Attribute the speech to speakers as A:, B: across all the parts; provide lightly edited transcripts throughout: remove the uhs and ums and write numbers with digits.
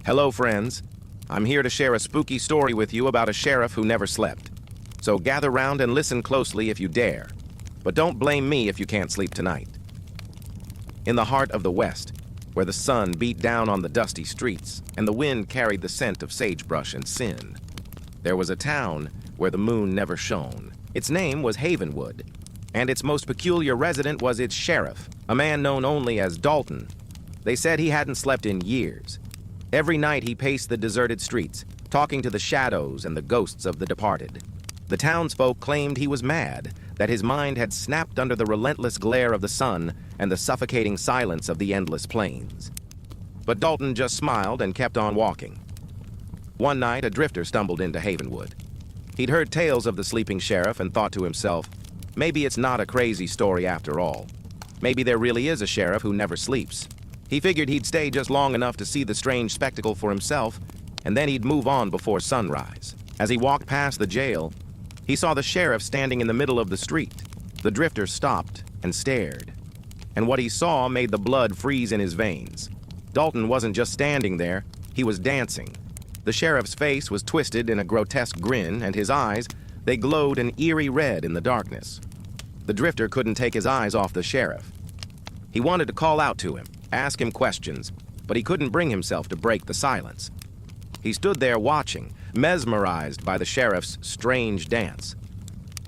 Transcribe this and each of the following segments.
A: Hello, friends. I'm here to share a spooky story with you about a sheriff who never slept. So gather round and listen closely if you dare. But don't blame me if you can't sleep tonight. In the heart of the West, where the sun beat down on the dusty streets and the wind carried the scent of sagebrush and sin, there was a town where the moon never shone. Its name was Havenwood, and its most peculiar resident was its sheriff, a man known only as Dalton. They said he hadn't slept in years. Every night he paced the deserted streets, talking to the shadows and the ghosts of the departed. The townsfolk claimed he was mad, that his mind had snapped under the relentless glare of the sun and the suffocating silence of the endless plains. But Dalton just smiled and kept on walking. One night, a drifter stumbled into Havenwood. He'd heard tales of the sleeping sheriff and thought to himself, maybe it's not a crazy story after all. Maybe there really is a sheriff who never sleeps. He figured he'd stay just long enough to see the strange spectacle for himself, and then he'd move on before sunrise. As he walked past the jail, he saw the sheriff standing in the middle of the street. The drifter stopped and stared, and what he saw made the blood freeze in his veins. Dalton wasn't just standing there, he was dancing. The sheriff's face was twisted in a grotesque grin, and his eyes, they glowed an eerie red in the darkness. The drifter couldn't take his eyes off the sheriff. He wanted to call out to him, ask him questions, but he couldn't bring himself to break the silence. He stood there watching, mesmerized by the sheriff's strange dance.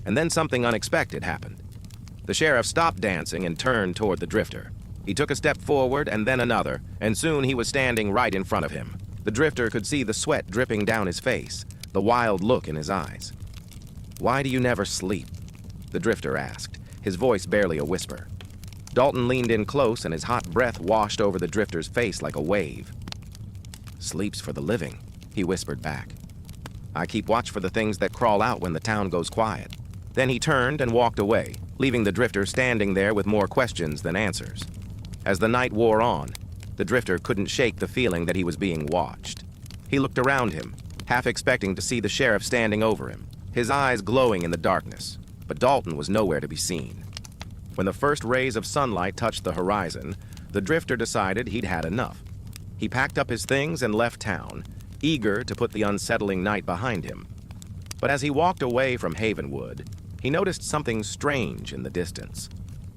A: And then something unexpected happened. The sheriff stopped dancing and turned toward the drifter. He took a step forward and then another, and soon he was standing right in front of him. The drifter could see the sweat dripping down his face, the wild look in his eyes. "Why do you never sleep?" the drifter asked, his voice barely a whisper. Dalton leaned in close and his hot breath washed over the drifter's face like a wave. "Sleep's for the living," he whispered back. "I keep watch for the things that crawl out when the town goes quiet." Then he turned and walked away, leaving the drifter standing there with more questions than answers. As the night wore on, the drifter couldn't shake the feeling that he was being watched. He looked around him, half expecting to see the sheriff standing over him, his eyes glowing in the darkness, but Dalton was nowhere to be seen. When the first rays of sunlight touched the horizon, the drifter decided he'd had enough. He packed up his things and left town, eager to put the unsettling night behind him. But as he walked away from Havenwood, he noticed something strange in the distance.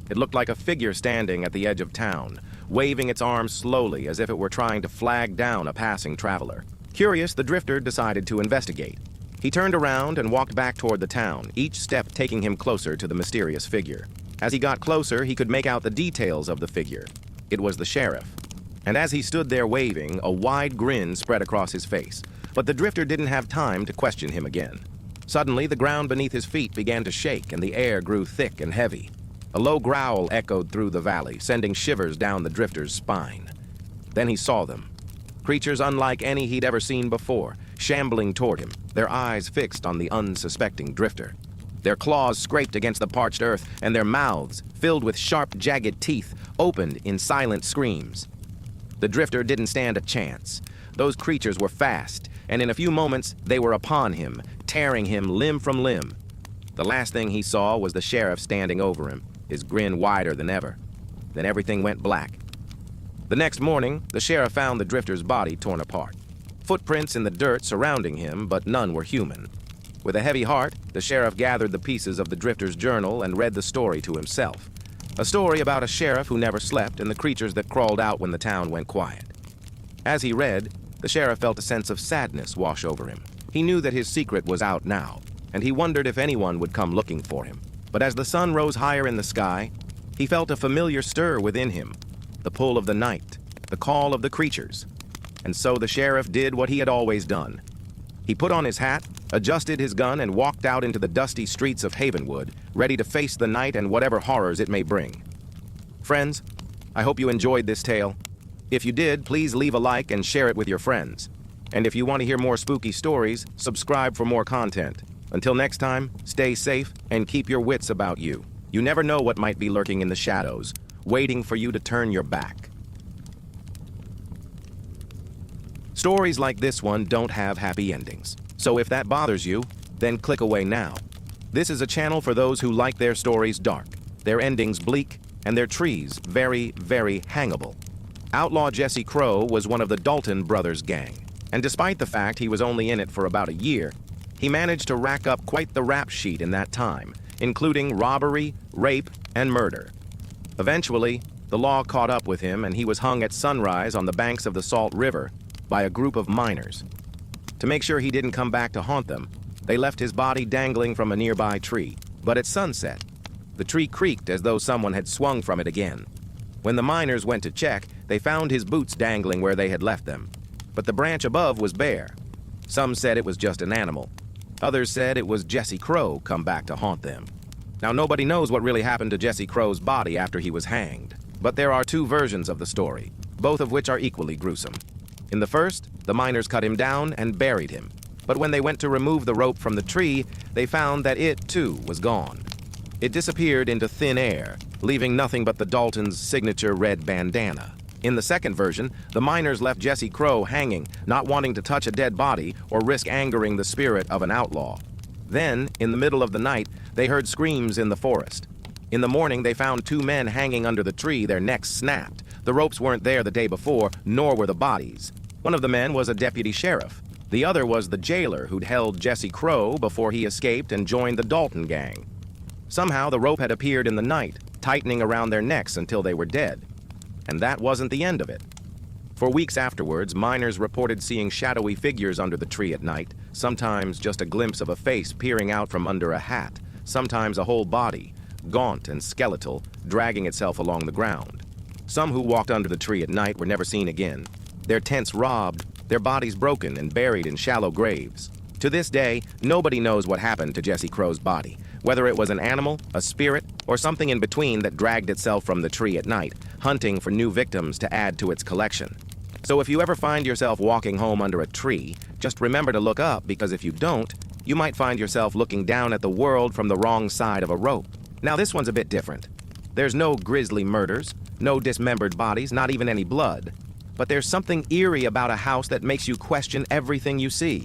A: It looked like a figure standing at the edge of town, waving its arms slowly as if it were trying to flag down a passing traveler. Curious, the drifter decided to investigate. He turned around and walked back toward the town, each step taking him closer to the mysterious figure. As he got closer, he could make out the details of the figure. It was the sheriff. And as he stood there waving, a wide grin spread across his face. But the drifter didn't have time to question him again. Suddenly, the ground beneath his feet began to shake and the air grew thick and heavy. A low growl echoed through the valley, sending shivers down the drifter's spine. Then he saw them. Creatures unlike any he'd ever seen before, shambling toward him, their eyes fixed on the unsuspecting drifter. Their claws scraped against the parched earth, and their mouths, filled with sharp, jagged teeth, opened in silent screams. The drifter didn't stand a chance. Those creatures were fast, and in a few moments they were upon him, tearing him limb from limb. The last thing he saw was the sheriff standing over him, his grin wider than ever. Then everything went black. The next morning, the sheriff found the drifter's body torn apart. Footprints in the dirt surrounding him, but none were human. With a heavy heart, the sheriff gathered the pieces of the drifter's journal and read the story to himself. A story about a sheriff who never slept and the creatures that crawled out when the town went quiet. As he read, the sheriff felt a sense of sadness wash over him. He knew that his secret was out now, and he wondered if anyone would come looking for him. But as the sun rose higher in the sky, he felt a familiar stir within him, the pull of the night, the call of the creatures. And so the sheriff did what he had always done. He put on his hat, adjusted his gun, and walked out into the dusty streets of Havenwood, ready to face the night and whatever horrors it may bring. Friends, I hope you enjoyed this tale. If you did, please leave a like and share it with your friends. And if you want to hear more spooky stories, subscribe for more content. Until next time, stay safe and keep your wits about you. You never know what might be lurking in the shadows, waiting for you to turn your back. Stories like this one don't have happy endings. So if that bothers you, then click away now. This is a channel for those who like their stories dark, their endings bleak, and their trees very, very hangable. Outlaw Jesse Crow was one of the Dalton brothers' gang, and despite the fact he was only in it for about a year, he managed to rack up quite the rap sheet in that time, including robbery, rape, and murder. Eventually, the law caught up with him and he was hung at sunrise on the banks of the Salt River by a group of miners. To make sure he didn't come back to haunt them, they left his body dangling from a nearby tree. But at sunset, the tree creaked as though someone had swung from it again. When the miners went to check, they found his boots dangling where they had left them. But the branch above was bare. Some said it was just an animal. Others said it was Jesse Crow come back to haunt them. Now, nobody knows what really happened to Jesse Crow's body after he was hanged. But there are two versions of the story, both of which are equally gruesome. In the first, the miners cut him down and buried him. But when they went to remove the rope from the tree, they found that it, too, was gone. It disappeared into thin air, leaving nothing but the Daltons' signature red bandana. In the second version, the miners left Jesse Crow hanging, not wanting to touch a dead body or risk angering the spirit of an outlaw. Then, in the middle of the night, they heard screams in the forest. In the morning, they found two men hanging under the tree, their necks snapped. The ropes weren't there the day before, nor were the bodies. One of the men was a deputy sheriff. The other was the jailer who'd held Jesse Crow before he escaped and joined the Dalton gang. Somehow, the rope had appeared in the night, tightening around their necks until they were dead. And that wasn't the end of it. For weeks afterwards, miners reported seeing shadowy figures under the tree at night, sometimes just a glimpse of a face peering out from under a hat, sometimes a whole body, gaunt and skeletal, dragging itself along the ground. Some who walked under the tree at night were never seen again, their tents robbed, their bodies broken and buried in shallow graves. To this day, nobody knows what happened to Jesse Crow's body, whether it was an animal, a spirit, or something in between that dragged itself from the tree at night, hunting for new victims to add to its collection. So if you ever find yourself walking home under a tree, just remember to look up, because if you don't, you might find yourself looking down at the world from the wrong side of a rope. Now this one's a bit different. There's no grisly murders, no dismembered bodies, not even any blood. But there's something eerie about a house that makes you question everything you see.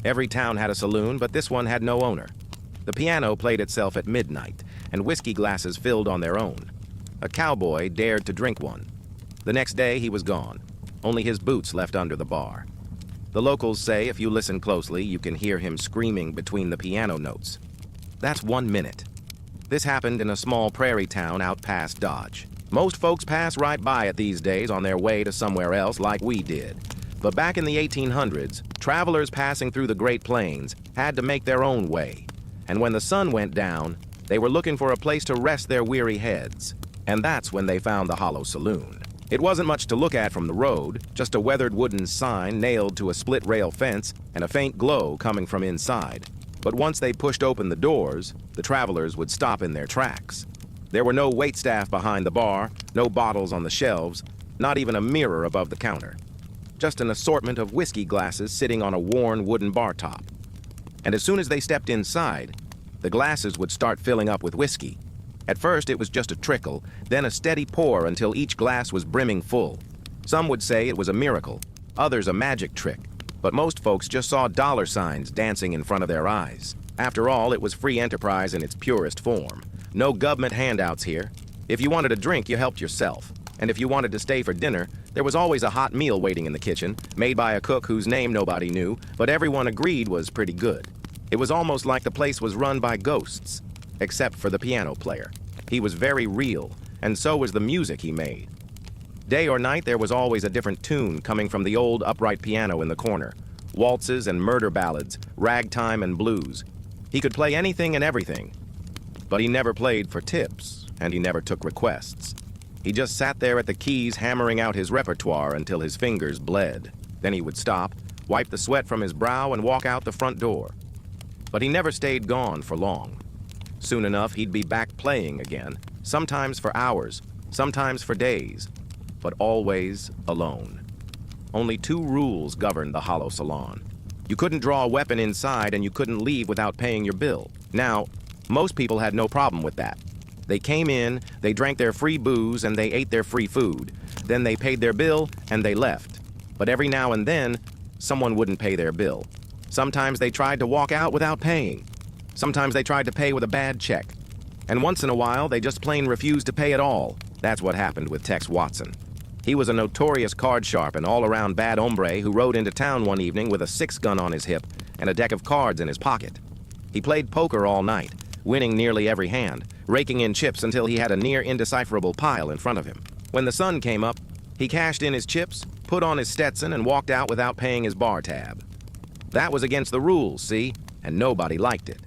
A: Every town had a saloon, but this one had no owner. The piano played itself at midnight, and whiskey glasses filled on their own. A cowboy dared to drink one. The next day, he was gone, only his boots left under the bar. The locals say if you listen closely, you can hear him screaming between the piano notes. That's 1 minute. This happened in a small prairie town out past Dodge. Most folks pass right by it these days on their way to somewhere else like we did. But back in the 1800s, travelers passing through the Great Plains had to make their own way. And when the sun went down, they were looking for a place to rest their weary heads. And that's when they found the Hollow Saloon. It wasn't much to look at from the road, just a weathered wooden sign nailed to a split-rail fence and a faint glow coming from inside. But once they pushed open the doors, the travelers would stop in their tracks. There were no waitstaff behind the bar, no bottles on the shelves, not even a mirror above the counter. Just an assortment of whiskey glasses sitting on a worn wooden bar top. And as soon as they stepped inside, the glasses would start filling up with whiskey. At first, it was just a trickle, then a steady pour until each glass was brimming full. Some would say it was a miracle, others a magic trick, but most folks just saw dollar signs dancing in front of their eyes. After all, it was free enterprise in its purest form. No government handouts here. If you wanted a drink, you helped yourself. And if you wanted to stay for dinner, there was always a hot meal waiting in the kitchen, made by a cook whose name nobody knew, but everyone agreed was pretty good. It was almost like the place was run by ghosts, except for the piano player. He was very real, and so was the music he made. Day or night, there was always a different tune coming from the old upright piano in the corner. Waltzes and murder ballads, ragtime and blues. He could play anything and everything. But he never played for tips, and he never took requests. He just sat there at the keys hammering out his repertoire until his fingers bled. Then he would stop, wipe the sweat from his brow, and walk out the front door. But he never stayed gone for long. Soon enough, he'd be back playing again, sometimes for hours, sometimes for days, but always alone. Only 2 rules governed the Hollow Salon. You couldn't draw a weapon inside, and you couldn't leave without paying your bill. Now, most people had no problem with that. They came in, they drank their free booze, and they ate their free food. Then they paid their bill, and they left. But every now and then, someone wouldn't pay their bill. Sometimes they tried to walk out without paying. Sometimes they tried to pay with a bad check. And once in a while, they just plain refused to pay at all. That's what happened with Tex Watson. He was a notorious card sharp and all-around bad hombre who rode into town one evening with a 6-gun on his hip and a deck of cards in his pocket. He played poker all night, winning nearly every hand, raking in chips until he had a near-indecipherable pile in front of him. When the sun came up, he cashed in his chips, put on his Stetson, and walked out without paying his bar tab. That was against the rules, see? And nobody liked it.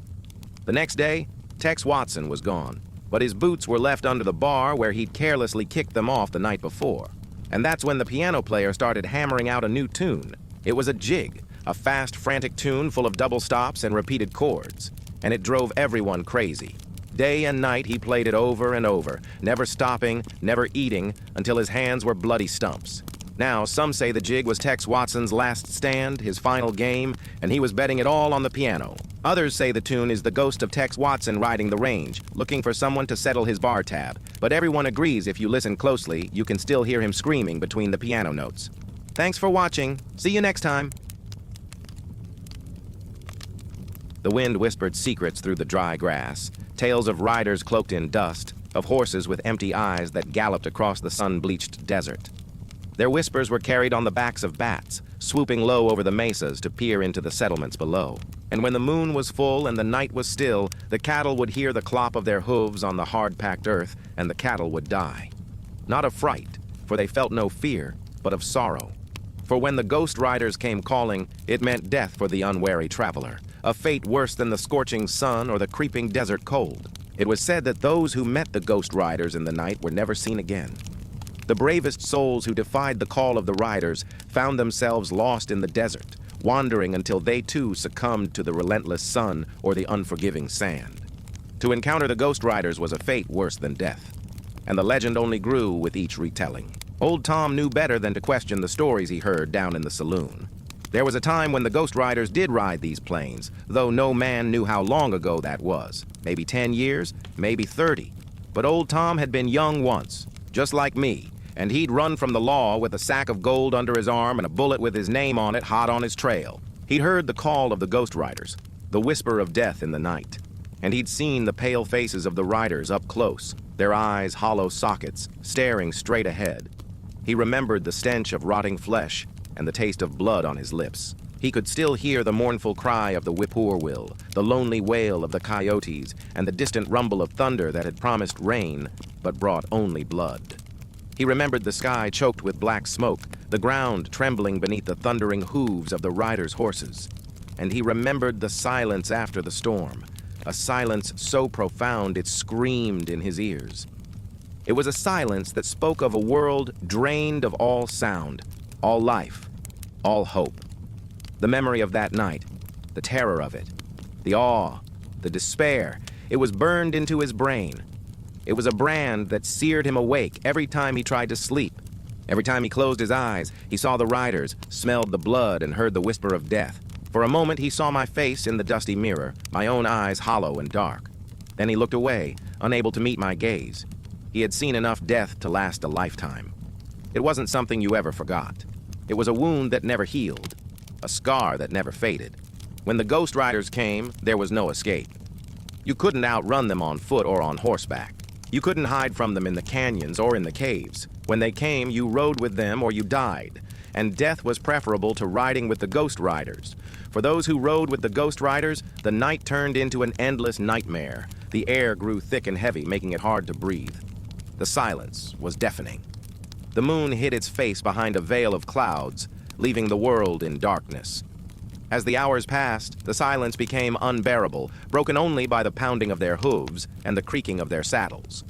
A: The next day, Tex Watson was gone, but his boots were left under the bar where he'd carelessly kicked them off the night before. And that's when the piano player started hammering out a new tune. It was a jig, a fast, frantic tune full of double stops and repeated chords, and it drove everyone crazy. Day and night he played it over and over, never stopping, never eating, until his hands were bloody stumps. Now, some say the jig was Tex Watson's last stand, his final game, and he was betting it all on the piano. Others say the tune is the ghost of Tex Watson riding the range, looking for someone to settle his bar tab. But everyone agrees if you listen closely, you can still hear him screaming between the piano notes. Thanks for watching. See you next time. The wind whispered secrets through the dry grass, tales of riders cloaked in dust, of horses with empty eyes that galloped across the sun-bleached desert. Their whispers were carried on the backs of bats, swooping low over the mesas to peer into the settlements below. And when the moon was full and the night was still, the cattle would hear the clop of their hooves on the hard-packed earth, and the cattle would die. Not of fright, for they felt no fear, but of sorrow. For when the ghost riders came calling, it meant death for the unwary traveler, a fate worse than the scorching sun or the creeping desert cold. It was said that those who met the ghost riders in the night were never seen again. The bravest souls who defied the call of the riders found themselves lost in the desert, wandering until they too succumbed to the relentless sun or the unforgiving sand. To encounter the ghost riders was a fate worse than death, and the legend only grew with each retelling. Old Tom knew better than to question the stories he heard down in the saloon. There was a time when the ghost riders did ride these plains, though no man knew how long ago that was. Maybe 10 years, maybe 30. But old Tom had been young once, just like me, and he'd run from the law with a sack of gold under his arm and a bullet with his name on it hot on his trail. He'd heard the call of the ghost riders, the whisper of death in the night, and he'd seen the pale faces of the riders up close, their eyes hollow sockets, staring straight ahead. He remembered the stench of rotting flesh and the taste of blood on his lips. He could still hear the mournful cry of the whippoorwill, the lonely wail of the coyotes, and the distant rumble of thunder that had promised rain, but brought only blood. He remembered the sky choked with black smoke, the ground trembling beneath the thundering hooves of the riders' horses. And he remembered the silence after the storm, a silence so profound it screamed in his ears. It was a silence that spoke of a world drained of all sound, all life, all hope. The memory of that night, the terror of it, the awe, the despair, it was burned into his brain. It was a brand that seared him awake every time he tried to sleep. Every time he closed his eyes, he saw the riders, smelled the blood, and heard the whisper of death. For a moment, he saw my face in the dusty mirror, my own eyes hollow and dark. Then he looked away, unable to meet my gaze. He had seen enough death to last a lifetime. It wasn't something you ever forgot. It was a wound that never healed, a scar that never faded. When the ghost riders came, there was no escape. You couldn't outrun them on foot or on horseback. You couldn't hide from them in the canyons or in the caves. When they came, you rode with them or you died, and death was preferable to riding with the ghost riders. For those who rode with the ghost riders, the night turned into an endless nightmare. The air grew thick and heavy, making it hard to breathe. The silence was deafening. The moon hid its face behind a veil of clouds, leaving the world in darkness. As the hours passed, the silence became unbearable, broken only by the pounding of their hooves and the creaking of their saddles.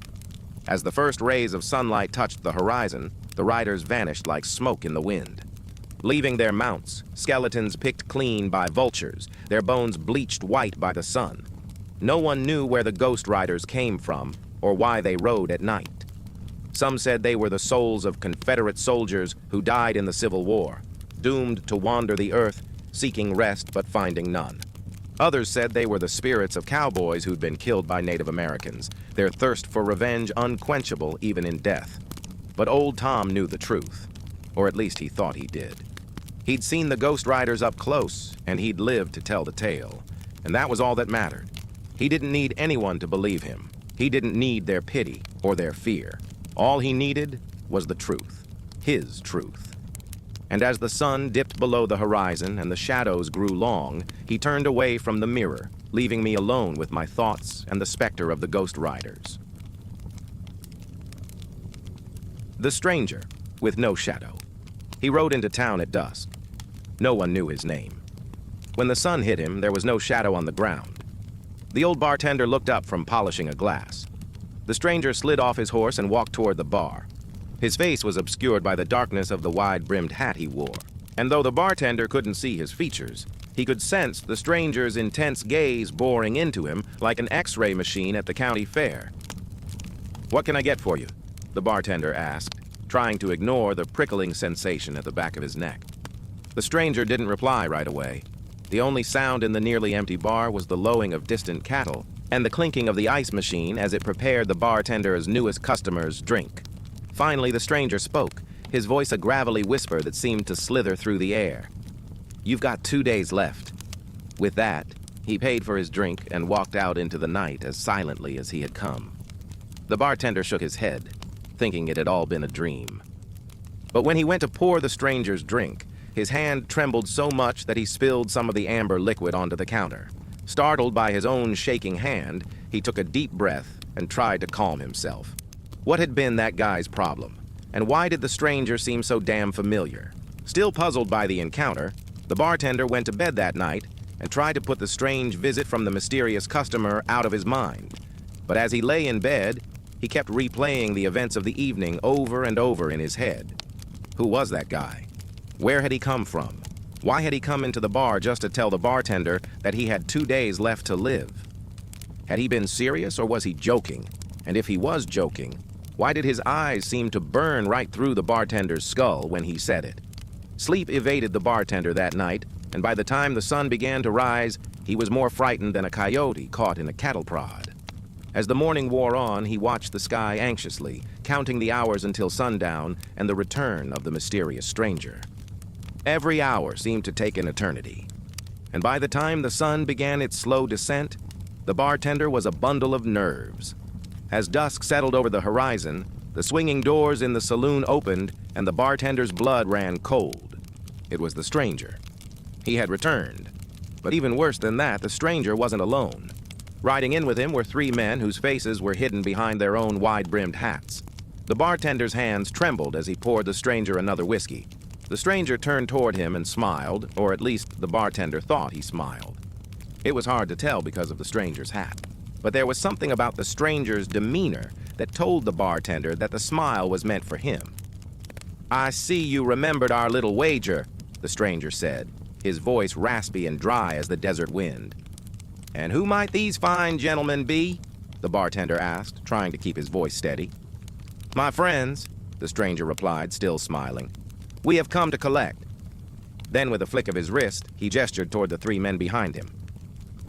A: As the first rays of sunlight touched the horizon, the riders vanished like smoke in the wind. Leaving their mounts, skeletons picked clean by vultures, their bones bleached white by the sun. No one knew where the ghost riders came from or why they rode at night. Some said they were the souls of Confederate soldiers who died in the Civil War, doomed to wander the earth, seeking rest but finding none. Others said they were the spirits of cowboys who'd been killed by Native Americans, their thirst for revenge unquenchable even in death. But old Tom knew the truth, or at least he thought he did. He'd seen the ghost riders up close, and he'd lived to tell the tale, and that was all that mattered. He didn't need anyone to believe him. He didn't need their pity or their fear. All he needed was the truth, his truth. And as the sun dipped below the horizon and the shadows grew long, he turned away from the mirror, leaving me alone with my thoughts and the specter of the ghost riders. The stranger, with no shadow. He rode into town at dusk. No one knew his name. When the sun hit him, there was no shadow on the ground. The old bartender looked up from polishing a glass. The stranger slid off his horse and walked toward the bar. His face was obscured by the darkness of the wide-brimmed hat he wore, and though the bartender couldn't see his features, he could sense the stranger's intense gaze boring into him like an X-ray machine at the county fair. "What can I get for you?" the bartender asked, trying to ignore the prickling sensation at the back of his neck. The stranger didn't reply right away. The only sound in the nearly empty bar was the lowing of distant cattle and the clinking of the ice machine as it prepared the bartender's newest customer's drink. Finally, the stranger spoke, his voice a gravelly whisper that seemed to slither through the air. "You've got 2 days left." With that, he paid for his drink and walked out into the night as silently as he had come. The bartender shook his head, thinking it had all been a dream. But when he went to pour the stranger's drink, his hand trembled so much that he spilled some of the amber liquid onto the counter. Startled by his own shaking hand, he took a deep breath and tried to calm himself. What had been that guy's problem? And why did the stranger seem so damn familiar? Still puzzled by the encounter, the bartender went to bed that night and tried to put the strange visit from the mysterious customer out of his mind. But as he lay in bed, he kept replaying the events of the evening over and over in his head. Who was that guy? Where had he come from? Why had he come into the bar just to tell the bartender that he had 2 days left to live? Had he been serious or was he joking? And if he was joking, why did his eyes seem to burn right through the bartender's skull when he said it? Sleep evaded the bartender that night, and by the time the sun began to rise, he was more frightened than a coyote caught in a cattle prod. As the morning wore on, he watched the sky anxiously, counting the hours until sundown and the return of the mysterious stranger. Every hour seemed to take an eternity, and by the time the sun began its slow descent, the bartender was a bundle of nerves. As dusk settled over the horizon, the swinging doors in the saloon opened and the bartender's blood ran cold. It was the stranger. He had returned. But even worse than that, the stranger wasn't alone. Riding in with him were 3 men whose faces were hidden behind their own wide-brimmed hats. The bartender's hands trembled as he poured the stranger another whiskey. The stranger turned toward him and smiled, or at least the bartender thought he smiled. It was hard to tell because of the stranger's hat. But there was something about the stranger's demeanor that told the bartender that the smile was meant for him. "I see you remembered our little wager," the stranger said, his voice raspy and dry as the desert wind. "And who might these fine gentlemen be?" the bartender asked, trying to keep his voice steady. "My friends," the stranger replied, still smiling. "We have come to collect." Then with a flick of his wrist, he gestured toward the 3 men behind him.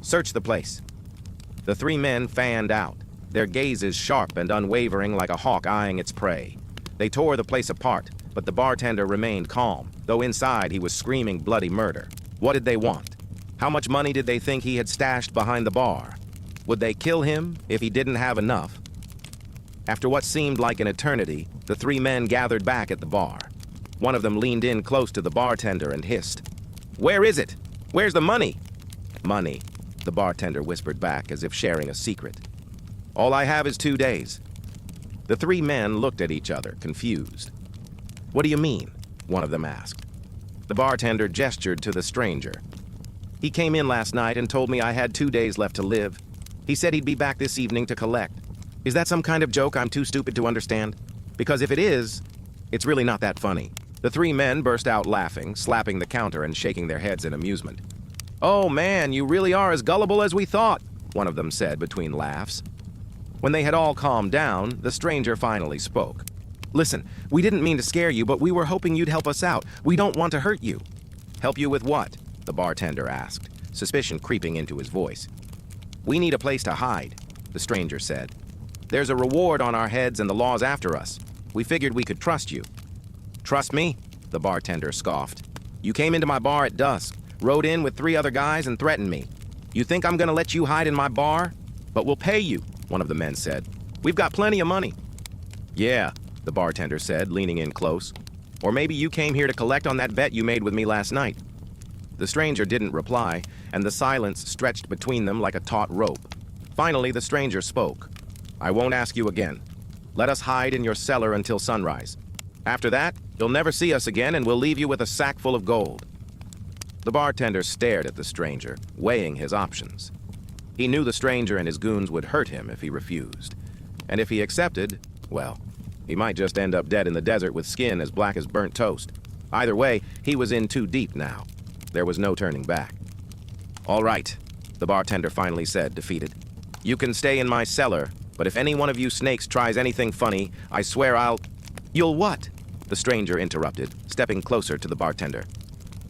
A: "Search the place." The 3 men fanned out, their gazes sharp and unwavering like a hawk eyeing its prey. They tore the place apart, but the bartender remained calm, though inside he was screaming bloody murder. What did they want? How much money did they think he had stashed behind the bar? Would they kill him if he didn't have enough? After what seemed like an eternity, the 3 men gathered back at the bar. One of them leaned in close to the bartender and hissed, "Where is it? Where's the money?" "Money," the bartender whispered back as if sharing a secret. "All I have is 2 days." The 3 men looked at each other, confused. "What do you mean?" one of them asked. The bartender gestured to the stranger. "He came in last night and told me I had 2 days left to live. He said he'd be back this evening to collect. Is that some kind of joke I'm too stupid to understand? Because if it is, it's really not that funny." The 3 men burst out laughing, slapping the counter and shaking their heads in amusement. "Oh man, you really are as gullible as we thought," one of them said between laughs. When they had all calmed down, the stranger finally spoke. "Listen, we didn't mean to scare you, but we were hoping you'd help us out. We don't want to hurt you." "Help you with what?" the bartender asked, suspicion creeping into his voice. "We need a place to hide," the stranger said. "There's a reward on our heads and the law's after us. We figured we could trust you." "Trust me?" the bartender scoffed. "You came into my bar at dusk, rode in with 3 other guys and threatened me. You think I'm gonna let you hide in my bar? But we'll pay you. one of the men said. "We've got plenty of money." "Yeah," the bartender said, leaning in close. "Or maybe you came here to collect on that bet you made with me last night." The stranger didn't reply, and the silence stretched between them like a taut rope. Finally, the stranger spoke. "I won't ask you again. Let us hide in your cellar until sunrise. After that, you'll never see us again, and we'll leave you with a sack full of gold." The bartender stared at the stranger, weighing his options. He knew the stranger and his goons would hurt him if he refused. And if he accepted, well, he might just end up dead in the desert with skin as black as burnt toast. Either way, he was in too deep now. There was no turning back. "All right," the bartender finally said, defeated. "You can stay in my cellar, but if any one of you snakes tries anything funny, I swear I'll—" "You'll what?" the stranger interrupted, stepping closer to the bartender.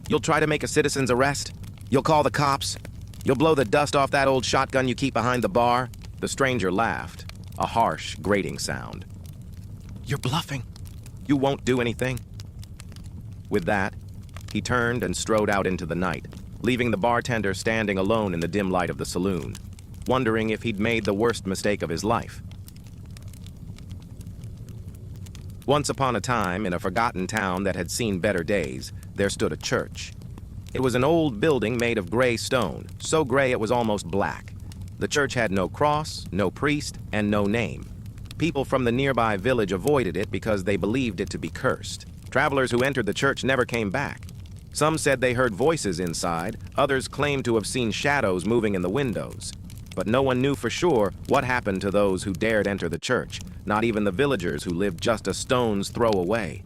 A: "You'll try to make a citizen's arrest? You'll call the cops? You'll blow the dust off that old shotgun you keep behind the bar?" The stranger laughed, a harsh, grating sound. "You're bluffing. You won't do anything." With that, he turned and strode out into the night, leaving the bartender standing alone in the dim light of the saloon, wondering if he'd made the worst mistake of his life. Once upon a time, in a forgotten town that had seen better days, there stood a church. It was an old building made of gray stone, so gray it was almost black. The church had no cross, no priest, and no name. People from the nearby village avoided it because they believed it to be cursed. Travelers who entered the church never came back. Some said they heard voices inside, others claimed to have seen shadows moving in the windows. But no one knew for sure what happened to those who dared enter the church, not even the villagers who lived just a stone's throw away.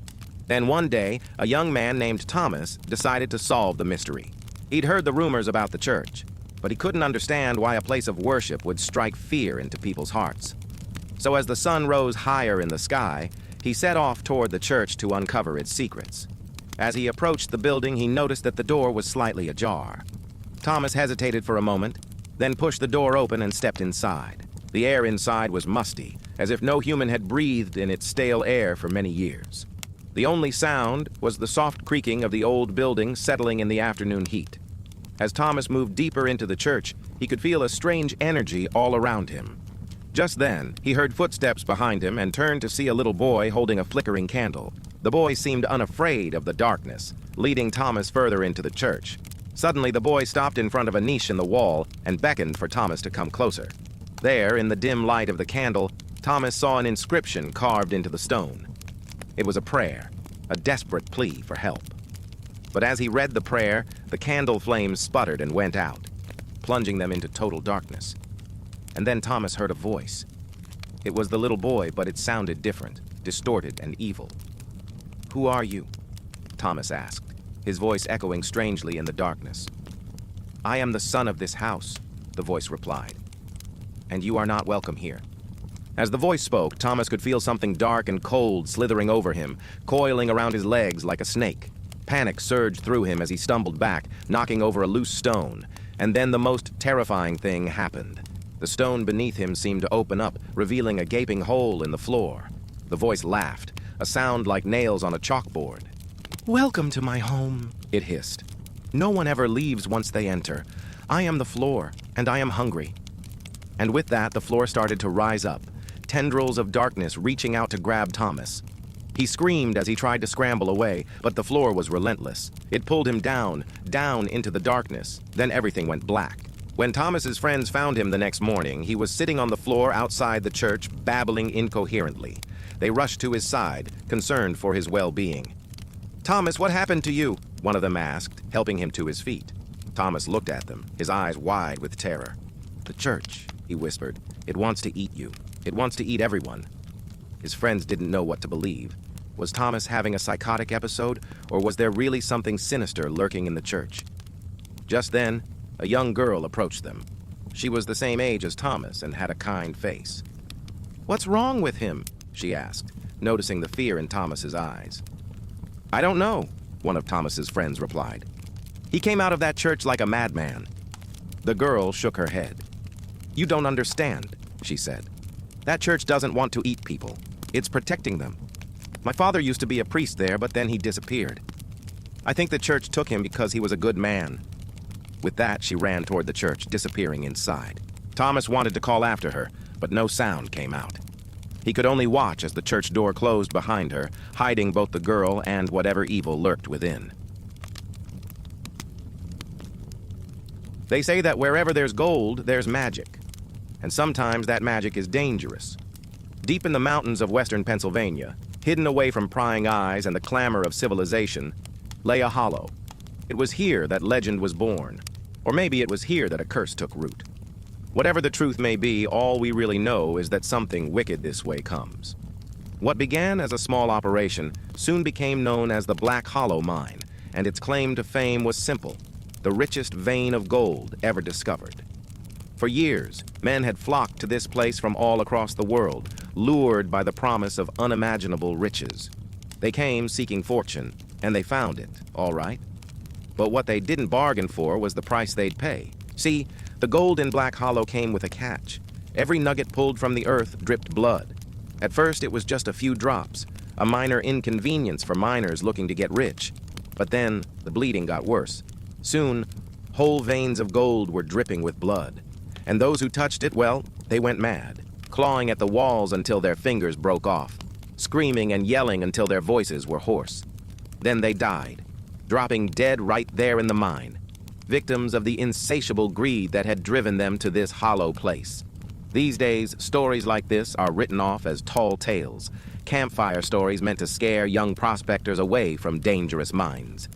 A: Then one day, a young man named Thomas decided to solve the mystery. He'd heard the rumors about the church, but he couldn't understand why a place of worship would strike fear into people's hearts. So as the sun rose higher in the sky, he set off toward the church to uncover its secrets. As he approached the building, he noticed that the door was slightly ajar. Thomas hesitated for a moment, then pushed the door open and stepped inside. The air inside was musty, as if no human had breathed in its stale air for many years. The only sound was the soft creaking of the old building settling in the afternoon heat. As Thomas moved deeper into the church, he could feel a strange energy all around him. Just then, he heard footsteps behind him and turned to see a little boy holding a flickering candle. The boy seemed unafraid of the darkness, leading Thomas further into the church. Suddenly, the boy stopped in front of a niche in the wall and beckoned for Thomas to come closer. There, in the dim light of the candle, Thomas saw an inscription carved into the stone. It was a prayer, a desperate plea for help. But as he read the prayer, the candle flames sputtered and went out, plunging them into total darkness. And then Thomas heard a voice. It was the little boy, but it sounded different, distorted and evil. "Who are you?" Thomas asked, his voice echoing strangely in the darkness. "I am the son of this house," the voice replied, "and you are not welcome here." As the voice spoke, Thomas could feel something dark and cold slithering over him, coiling around his legs like a snake. Panic surged through him as he stumbled back, knocking over a loose stone, and then the most terrifying thing happened. The stone beneath him seemed to open up, revealing a gaping hole in the floor. The voice laughed, a sound like nails on a chalkboard. "Welcome to my home," it hissed. "No one ever leaves once they enter. I am the floor, and I am hungry." And with that, the floor started to rise up, tendrils of darkness reaching out to grab Thomas. He screamed as he tried to scramble away, but the floor was relentless. It pulled him down, down into the darkness. Then everything went black. When Thomas's friends found him the next morning, he was sitting on the floor outside the church, babbling incoherently. They rushed to his side, concerned for his well-being. "Thomas, what happened to you?" one of them asked, helping him to his feet. Thomas looked at them, his eyes wide with terror. "The church," he whispered. "It wants to eat you. It wants to eat everyone." His friends didn't know what to believe. Was Thomas having a psychotic episode, or was there really something sinister lurking in the church? Just then, a young girl approached them. She was the same age as Thomas and had a kind face. "What's wrong with him?" she asked, noticing the fear in Thomas's eyes. "I don't know," one of Thomas's friends replied. "He came out of that church like a madman." The girl shook her head. "You don't understand," she said. "That church doesn't want to eat people. It's protecting them. My father used to be a priest there, but then he disappeared. I think the church took him because he was a good man." With that, she ran toward the church, disappearing inside. Thomas wanted to call after her, but no sound came out. He could only watch as the church door closed behind her, hiding both the girl and whatever evil lurked within. They say that wherever there's gold, there's magic. And sometimes that magic is dangerous. Deep in the mountains of western Pennsylvania, hidden away from prying eyes and the clamor of civilization, lay a hollow. It was here that legend was born. Or maybe it was here that a curse took root. Whatever the truth may be, all we really know is that something wicked this way comes. What began as a small operation soon became known as the Black Hollow Mine, and its claim to fame was simple: the richest vein of gold ever discovered. For years, men had flocked to this place from all across the world, lured by the promise of unimaginable riches. They came seeking fortune, and they found it, all right. But what they didn't bargain for was the price they'd pay. See, the gold in Black Hollow came with a catch. Every nugget pulled from the earth dripped blood. At first, it was just a few drops, a minor inconvenience for miners looking to get rich. But then, the bleeding got worse. Soon, whole veins of gold were dripping with blood. And those who touched it, well, they went mad, clawing at the walls until their fingers broke off, screaming and yelling until their voices were hoarse. Then they died, dropping dead right there in the mine, victims of the insatiable greed that had driven them to this hollow place. These days, stories like this are written off as tall tales, campfire stories meant to scare young prospectors away from dangerous mines.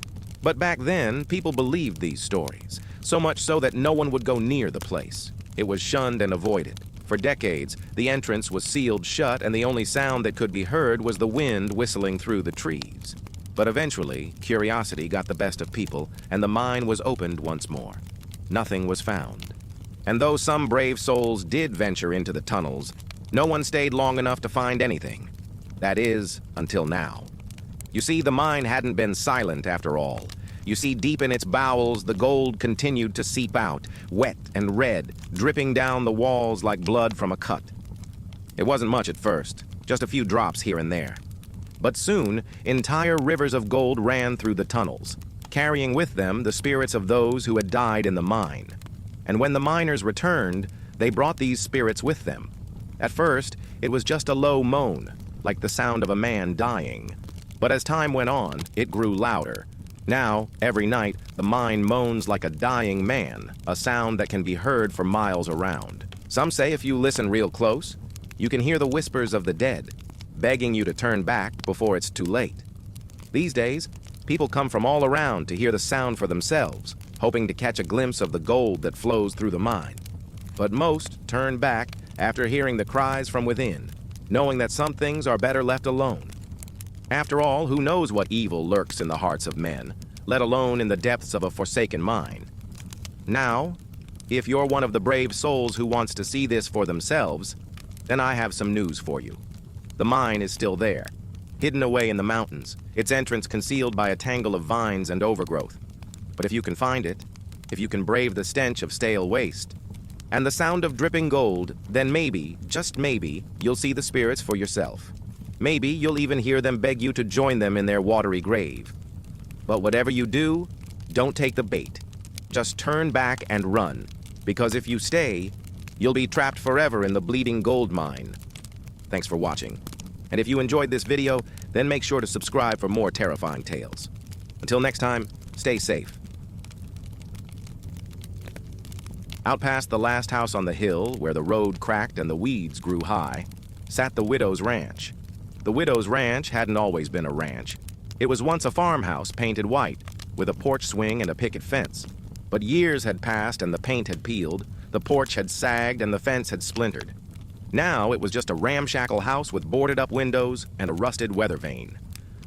A: But back then, people believed these stories, so much so that no one would go near the place. It was shunned and avoided. For decades, the entrance was sealed shut, and the only sound that could be heard was the wind whistling through the trees. But eventually, curiosity got the best of people, and the mine was opened once more. Nothing was found. And though some brave souls did venture into the tunnels, no one stayed long enough to find anything. That is, until now. You see, the mine hadn't been silent after all. You see, deep in its bowels, the gold continued to seep out, wet and red, dripping down the walls like blood from a cut. It wasn't much at first, just a few drops here and there. But soon, entire rivers of gold ran through the tunnels, carrying with them the spirits of those who had died in the mine. And when the miners returned, they brought these spirits with them. At first, it was just a low moan, like the sound of a man dying. But as time went on, it grew louder. Now, every night, the mine moans like a dying man, a sound that can be heard for miles around. Some say if you listen real close, you can hear the whispers of the dead, begging you to turn back before it's too late. These days, people come from all around to hear the sound for themselves, hoping to catch a glimpse of the gold that flows through the mine. But most turn back after hearing the cries from within, knowing that some things are better left alone. After all, who knows what evil lurks in the hearts of men, let alone in the depths of a forsaken mine? Now, if you're one of the brave souls who wants to see this for themselves, then I have some news for you. The mine is still there, hidden away in the mountains, its entrance concealed by a tangle of vines and overgrowth. But if you can find it, if you can brave the stench of stale waste, and the sound of dripping gold, then maybe, just maybe, you'll see the spirits for yourself. Maybe you'll even hear them beg you to join them in their watery grave. But whatever you do, don't take the bait. Just turn back and run, because if you stay, you'll be trapped forever in the bleeding gold mine. Thanks for watching. And if you enjoyed this video, then make sure to subscribe for more terrifying tales. Until next time, stay safe. Out past the last house on the hill, where the road cracked and the weeds grew high, sat the widow's ranch. The widow's ranch hadn't always been a ranch. It was once a farmhouse painted white, with a porch swing and a picket fence. But years had passed and the paint had peeled, the porch had sagged and the fence had splintered. Now it was just a ramshackle house with boarded-up windows and a rusted weather vane.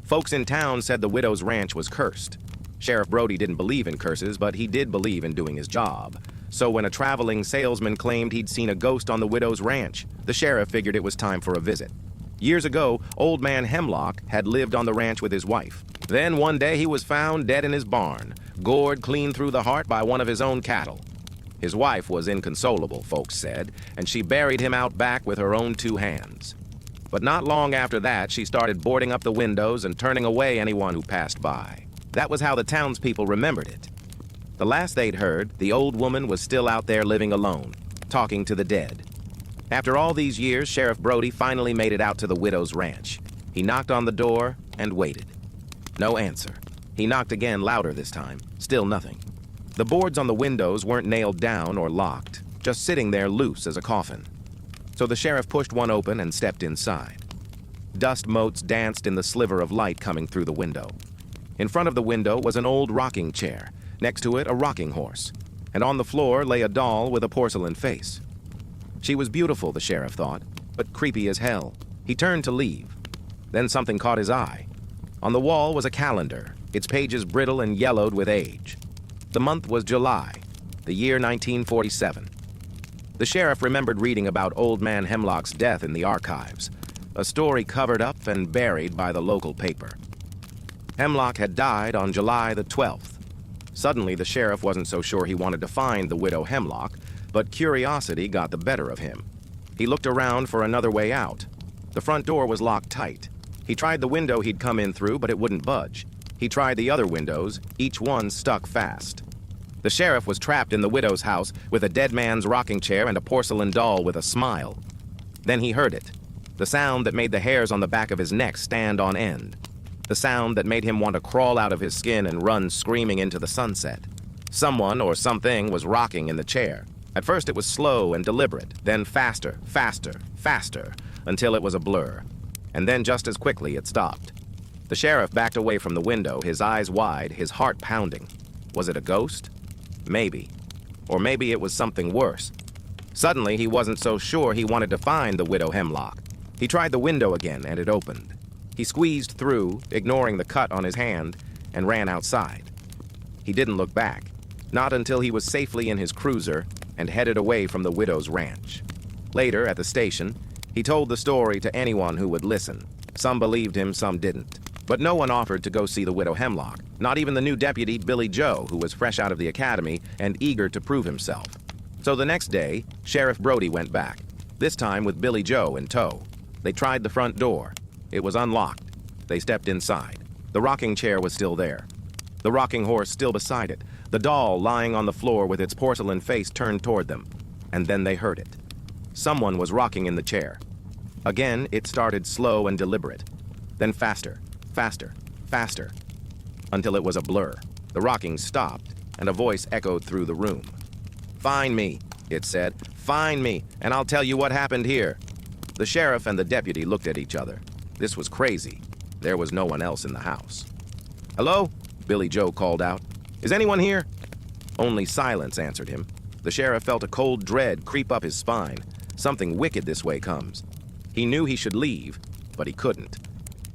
A: Folks in town said the widow's ranch was cursed. Sheriff Brody didn't believe in curses, but he did believe in doing his job. So when a traveling salesman claimed he'd seen a ghost on the widow's ranch, the sheriff figured it was time for a visit. Years ago, Old Man Hemlock had lived on the ranch with his wife. Then one day he was found dead in his barn, gored clean through the heart by one of his own cattle. His wife was inconsolable, folks said, and she buried him out back with her own two hands. But not long after that, she started boarding up the windows and turning away anyone who passed by. That was how the townspeople remembered it. The last they'd heard, the old woman was still out there living alone, talking to the dead. After all these years, Sheriff Brody finally made it out to the widow's ranch. He knocked on the door and waited. No answer. He knocked again, louder this time. Still nothing. The boards on the windows weren't nailed down or locked, just sitting there loose as a coffin. So the sheriff pushed one open and stepped inside. Dust motes danced in the sliver of light coming through the window. In front of the window was an old rocking chair, next to it a rocking horse, and on the floor lay a doll with a porcelain face. She was beautiful, the sheriff thought, but creepy as hell. He turned to leave. Then something caught his eye. On the wall was a calendar, its pages brittle and yellowed with age. The month was July, the year 1947. The sheriff remembered reading about Old Man Hemlock's death in the archives, a story covered up and buried by the local paper. Hemlock had died on July the 12th. Suddenly, the sheriff wasn't so sure he wanted to find the widow Hemlock, but curiosity got the better of him. He looked around for another way out. The front door was locked tight. He tried the window he'd come in through, but it wouldn't budge. He tried the other windows, each one stuck fast. The sheriff was trapped in the widow's house with a dead man's rocking chair and a porcelain doll with a smile. Then he heard it, the sound that made the hairs on the back of his neck stand on end, the sound that made him want to crawl out of his skin and run screaming into the sunset. Someone or something was rocking in the chair. At first it was slow and deliberate, then faster, faster, faster, until it was a blur. And then just as quickly it stopped. The sheriff backed away from the window, his eyes wide, his heart pounding. Was it a ghost? Maybe. Or maybe it was something worse. Suddenly, he wasn't so sure he wanted to find the widow Hemlock. He tried the window again, and it opened. He squeezed through, ignoring the cut on his hand, and ran outside. He didn't look back, not until he was safely in his cruiser and headed away from the widow's ranch. Later, at the station, he told the story to anyone who would listen. Some believed him, some didn't. But no one offered to go see the widow Hemlock, not even the new deputy, Billy Joe, who was fresh out of the academy and eager to prove himself. So the next day, Sheriff Brody went back, this time with Billy Joe in tow. They tried the front door. It was unlocked. They stepped inside. The rocking chair was still there. The rocking horse still beside it. The doll lying on the floor with its porcelain face turned toward them. And then they heard it. Someone was rocking in the chair. Again, it started slow and deliberate. Then faster, faster, faster, until it was a blur. The rocking stopped, and a voice echoed through the room. "Find me," it said. "Find me, and I'll tell you what happened here." The sheriff and the deputy looked at each other. This was crazy. There was no one else in the house. "Hello?" Billy Joe called out. "Is anyone here?" Only silence answered him. The sheriff felt a cold dread creep up his spine. Something wicked this way comes. He knew he should leave, but he couldn't.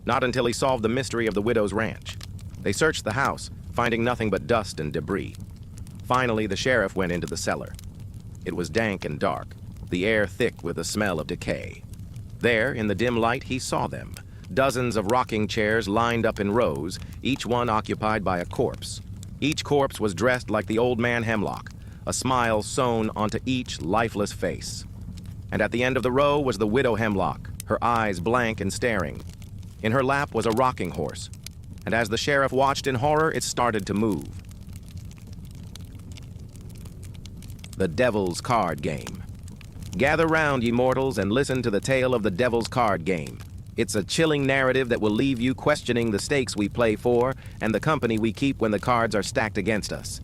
A: Not until he solved the mystery of the widow's ranch. They searched the house, finding nothing but dust and debris. Finally, the sheriff went into the cellar. It was dank and dark, the air thick with the smell of decay. There, in the dim light, he saw them. Dozens of rocking chairs lined up in rows, each one occupied by a corpse. Each corpse was dressed like the old man Hemlock, a smile sewn onto each lifeless face. And at the end of the row was the widow Hemlock, her eyes blank and staring. In her lap was a rocking horse, and as the sheriff watched in horror, it started to move. The Devil's Card Game. Gather round, ye mortals, and listen to the tale of the Devil's Card Game. It's a chilling narrative that will leave you questioning the stakes we play for and the company we keep when the cards are stacked against us.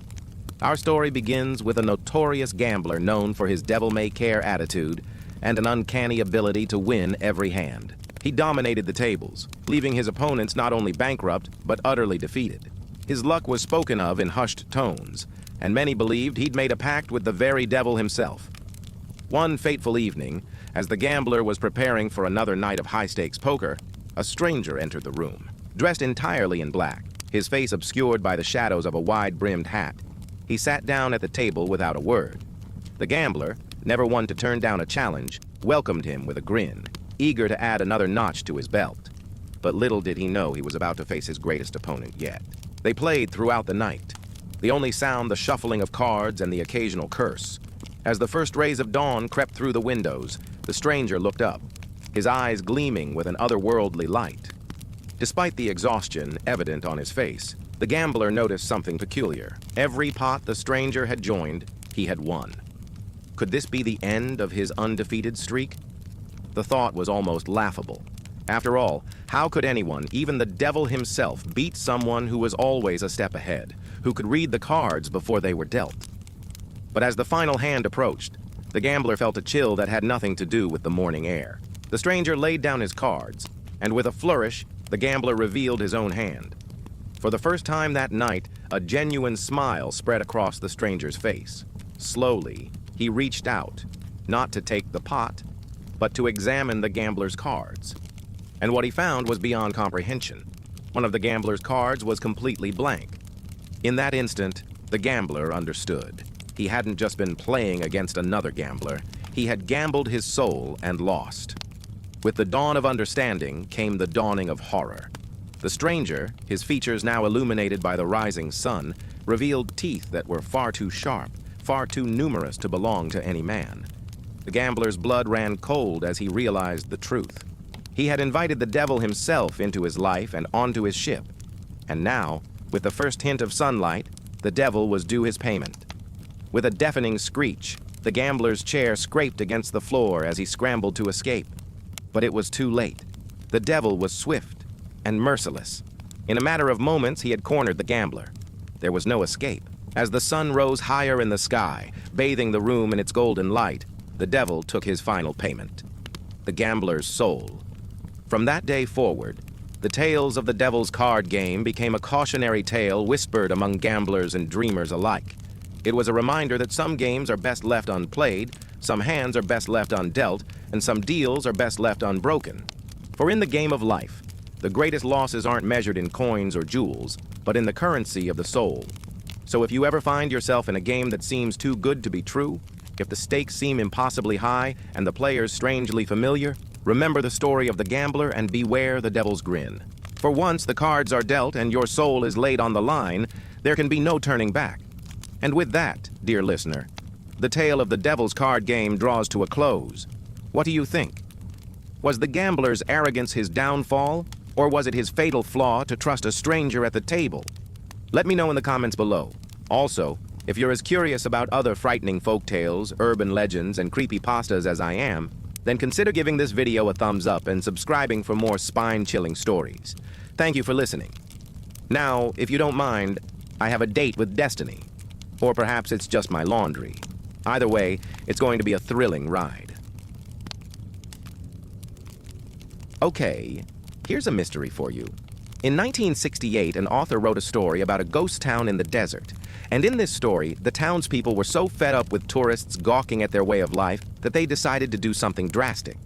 A: Our story begins with a notorious gambler known for his devil-may-care attitude and an uncanny ability to win every hand. He dominated the tables, leaving his opponents not only bankrupt, but utterly defeated. His luck was spoken of in hushed tones, and many believed he'd made a pact with the very devil himself. One fateful evening, as the gambler was preparing for another night of high-stakes poker, a stranger entered the room. Dressed entirely in black, his face obscured by the shadows of a wide-brimmed hat, he sat down at the table without a word. The gambler, never one to turn down a challenge, welcomed him with a grin, eager to add another notch to his belt. But little did he know he was about to face his greatest opponent yet. They played throughout the night, the only sound the shuffling of cards and the occasional curse. As the first rays of dawn crept through the windows, the stranger looked up, his eyes gleaming with an otherworldly light. Despite the exhaustion evident on his face, the gambler noticed something peculiar. Every pot the stranger had joined, he had won. Could this be the end of his undefeated streak? The thought was almost laughable. After all, how could anyone, even the devil himself, beat someone who was always a step ahead, who could read the cards before they were dealt? But as the final hand approached, the gambler felt a chill that had nothing to do with the morning air. The stranger laid down his cards, and with a flourish, the gambler revealed his own hand. For the first time that night, a genuine smile spread across the stranger's face. Slowly, he reached out, not to take the pot, but to examine the gambler's cards. And what he found was beyond comprehension. One of the gambler's cards was completely blank. In that instant, the gambler understood. He hadn't just been playing against another gambler. He had gambled his soul and lost. With the dawn of understanding came the dawning of horror. The stranger, his features now illuminated by the rising sun, revealed teeth that were far too sharp, far too numerous to belong to any man. The gambler's blood ran cold as he realized the truth. He had invited the devil himself into his life and onto his ship. And now, with the first hint of sunlight, the devil was due his payment. With a deafening screech, the gambler's chair scraped against the floor as he scrambled to escape. But it was too late. The devil was swift and merciless. In a matter of moments, he had cornered the gambler. There was no escape. As the sun rose higher in the sky, bathing the room in its golden light, the devil took his final payment. The gambler's soul. From that day forward, the tales of the devil's card game became a cautionary tale whispered among gamblers and dreamers alike. It was a reminder that some games are best left unplayed, some hands are best left undealt, and some deals are best left unbroken. For in the game of life, the greatest losses aren't measured in coins or jewels, but in the currency of the soul. So if you ever find yourself in a game that seems too good to be true, if the stakes seem impossibly high and the players strangely familiar, remember the story of the gambler and beware the devil's grin. For once the cards are dealt and your soul is laid on the line, there can be no turning back. And with that, dear listener, the tale of the devil's card game draws to a close. What do you think? Was the gambler's arrogance his downfall, or was it his fatal flaw to trust a stranger at the table? Let me know in the comments below. Also, if you're as curious about other frightening folktales, urban legends, and creepypastas as I am, then consider giving this video a thumbs up and subscribing for more spine-chilling stories. Thank you for listening. Now, if you don't mind, I have a date with Destiny. Or perhaps it's just my laundry. Either way, it's going to be a thrilling ride. Okay, here's a mystery for you. In 1968, an author wrote a story about a ghost town in the desert. And in this story, the townspeople were so fed up with tourists gawking at their way of life that they decided to do something drastic.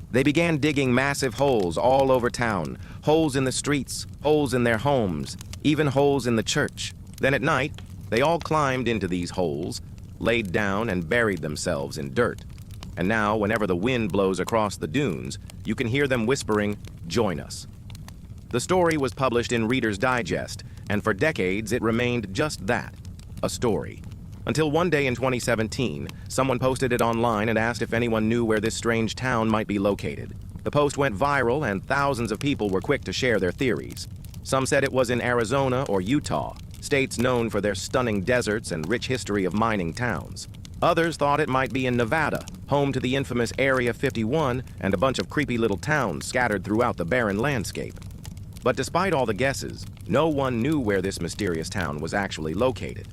A: They began digging massive holes all over town, holes in the streets, holes in their homes, even holes in the church. Then at night, they all climbed into these holes, laid down and buried themselves in dirt. And now, whenever the wind blows across the dunes, you can hear them whispering, "Join us." The story was published in Reader's Digest, and for decades it remained just that, a story. Until one day in 2017, someone posted it online and asked if anyone knew where this strange town might be located. The post went viral and thousands of people were quick to share their theories. Some said it was in Arizona or Utah, states known for their stunning deserts and rich history of mining towns. Others thought it might be in Nevada, home to the infamous Area 51 and a bunch of creepy little towns scattered throughout the barren landscape. But despite all the guesses, no one knew where this mysterious town was actually located.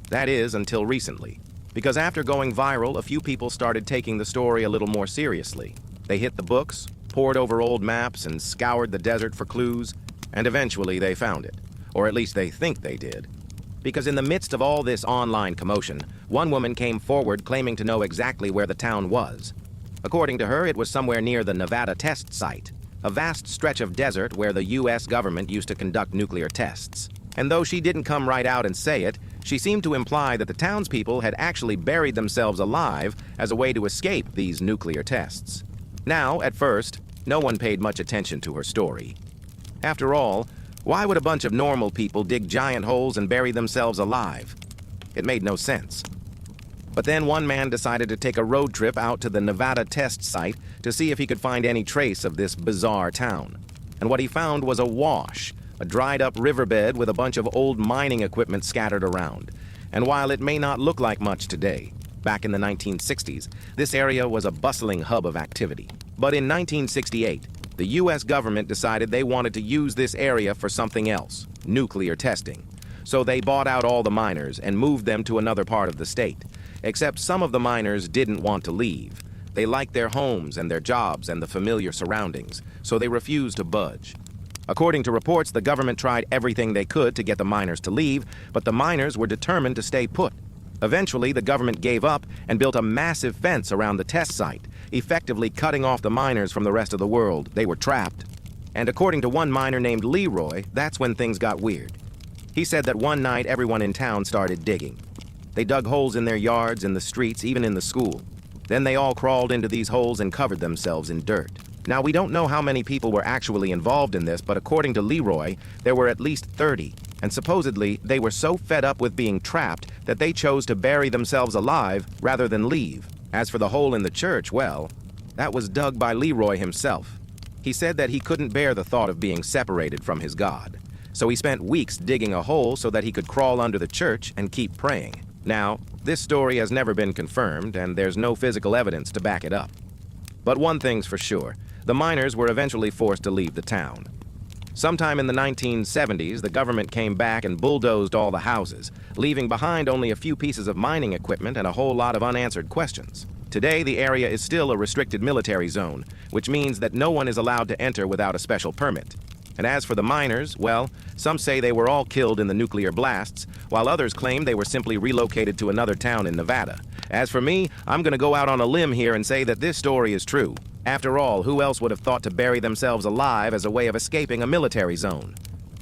A: That is, until recently. Because after going viral, a few people started taking the story a little more seriously. They hit the books, pored over old maps, and scoured the desert for clues, and eventually they found it. Or at least they think they did. Because in the midst of all this online commotion, one woman came forward claiming to know exactly where the town was. According to her, it was somewhere near the Nevada test site, a vast stretch of desert where the US government used to conduct nuclear tests. And though she didn't come right out and say it, she seemed to imply that the townspeople had actually buried themselves alive as a way to escape these nuclear tests. Now, at first, no one paid much attention to her story. After all, why would a bunch of normal people dig giant holes and bury themselves alive? It made no sense. But then one man decided to take a road trip out to the Nevada test site to see if he could find any trace of this bizarre town. And what he found was a wash, a dried-up riverbed with a bunch of old mining equipment scattered around. And while it may not look like much today, Back in the 1960s, this area was a bustling hub of activity. But in 1968, the U.S. government decided they wanted to use this area for something else, nuclear testing. So they bought out all the miners and moved them to another part of the state. Except some of the miners didn't want to leave. They liked their homes and their jobs and the familiar surroundings, so they refused to budge. According to reports, the government tried everything they could to get the miners to leave, but the miners were determined to stay put. Eventually, the government gave up and built a massive fence around the test site, effectively cutting off the miners from the rest of the world. They were trapped. And according to one miner named Leroy, that's when things got weird. He said that one night everyone in town started digging. They dug holes in their yards, in the streets, even in the school. Then they all crawled into these holes and covered themselves in dirt. Now, we don't know how many people were actually involved in this, but according to Leroy, there were at least 30. And supposedly, they were so fed up with being trapped that they chose to bury themselves alive rather than leave. As for the hole in the church, well, that was dug by Leroy himself. He said that he couldn't bear the thought of being separated from his God. So he spent weeks digging a hole so that he could crawl under the church and keep praying. Now, this story has never been confirmed, and there's no physical evidence to back it up. But one thing's for sure, the miners were eventually forced to leave the town. Sometime in the 1970s, the government came back and bulldozed all the houses, leaving behind only a few pieces of mining equipment and a whole lot of unanswered questions. Today, the area is still a restricted military zone, which means that no one is allowed to enter without a special permit. And as for the miners, well, some say they were all killed in the nuclear blasts, while others claim they were simply relocated to another town in Nevada. As for me, I'm going to go out on a limb here and say that this story is true. After all, who else would have thought to bury themselves alive as a way of escaping a military zone?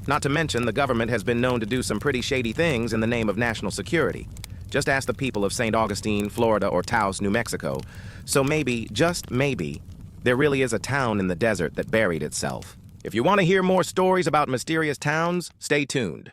A: Not to mention, the government has been known to do some pretty shady things in the name of national security. Just ask the people of St. Augustine, Florida, or Taos, New Mexico. So maybe, just maybe, there really is a town in the desert that buried itself. If you want to hear more stories about mysterious towns, stay tuned.